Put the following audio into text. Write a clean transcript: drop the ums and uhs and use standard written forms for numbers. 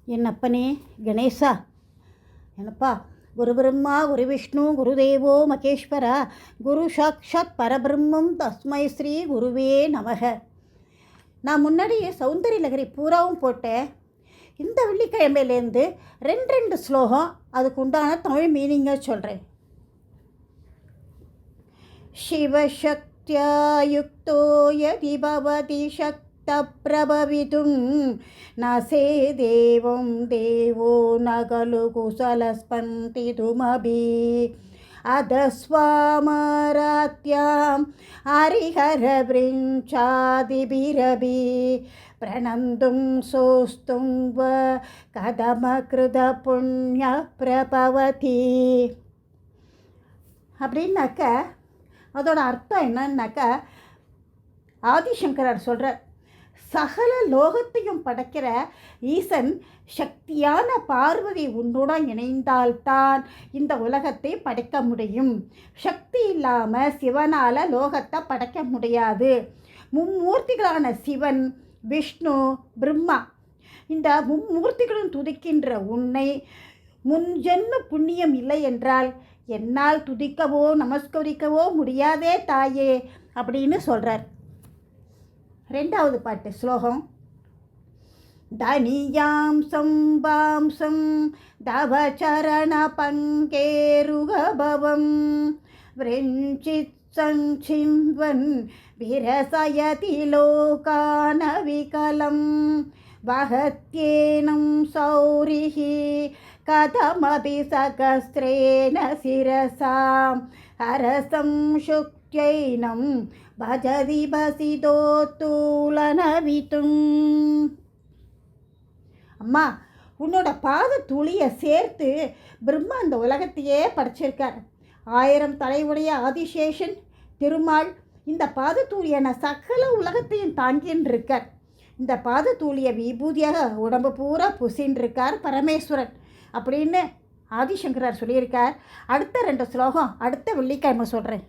என் அப்பனே கணேசா, என்னப்பா, குரு பிரம்மா குரு விஷ்ணு குருதேவோ மகேஸ்வரா குரு சாக்ஷாத் பரபிரம்மம் தஸ்மை ஸ்ரீ குருவே நமக. நான் முன்னாடி சௌந்தரிய லகரி பூராவும் போட்டேன். இந்த வெள்ளிக்கிழமையிலேருந்து ரெண்டு ஸ்லோகம் அதுக்கு உண்டான தமிழ் மீனிங்கை சொல்கிறேன். சிவசக்தியா யுக்தோ யதி பவதி பிரபவிதும் நசே தேவம் தேவோ நகலு குசலஸ்பந்திதுமபி அதஸ்வாமராத்யாம் ஹரிஹர விருஞ்சாதிபிரபி பிரணந்தும் சோஸ்தும் வ கதமகிருத புண்ணிய பிரபவதி. அப்படின்னாக்க அதோட அர்த்தம் என்னன்னாக்கா, ஆதிசங்கரர் சொல்கிறார், சகல லோகத்தையும் படைக்கிற ஈசன் சக்தியான பார்வதி உன்னுடன் இணைந்தால்தான் இந்த உலகத்தை படைக்க முடியும். சக்தி இல்லாமல் சிவனால் லோகத்தை படைக்க முடியாது. மும்மூர்த்திகளான சிவன், விஷ்ணு, பிரம்மா, இந்த மும்மூர்த்திகளும் துதிக்கின்ற உன்னை முன்ஜென்ம புண்ணியம் இல்லை என்றால் என்னால் துதிக்கவோ நமஸ்கரிக்கவோ முடியாதே தாயே அப்படின்னு சொல்கிறார். ரெண்டாவது பாட்டு ஸ்லோகம். தனியாம் சம்பாம்சம் தவ சரண பங்கேருகபவம் விரஞ்சித் சஞ்சின்வன் விரசயதி லோகான விகலம் வஹத்யேனம் சௌரிஹி கதமபி சகஸ்ரேன சிரசாம் ஹரசம் சுக்யைனம் பஜதி பசிதோத்தூலனவிதும். அம்மா, உன்னோட பாத துளியை சேர்த்து பிரம்மா இந்த உலகத்தையே படைச்சிருக்கார். 1000 தலையுடைய ஆதிசேஷன் திருமால் இந்த பாதத்தூளியான சகல உலகத்தையும் தாங்கின்னு இருக்கார். இந்த பாதத்தூளியை விபூதியாக உடம்பு பூரா புசின்னு இருக்கார் பரமேஸ்வரன் அப்படின்னு ஆதிசங்கரர் சொல்லியிருக்கார். அடுத்த 2 ஸ்லோகம் அடுத்த வெள்ளிக்கிழமை சொல்கிறேன்.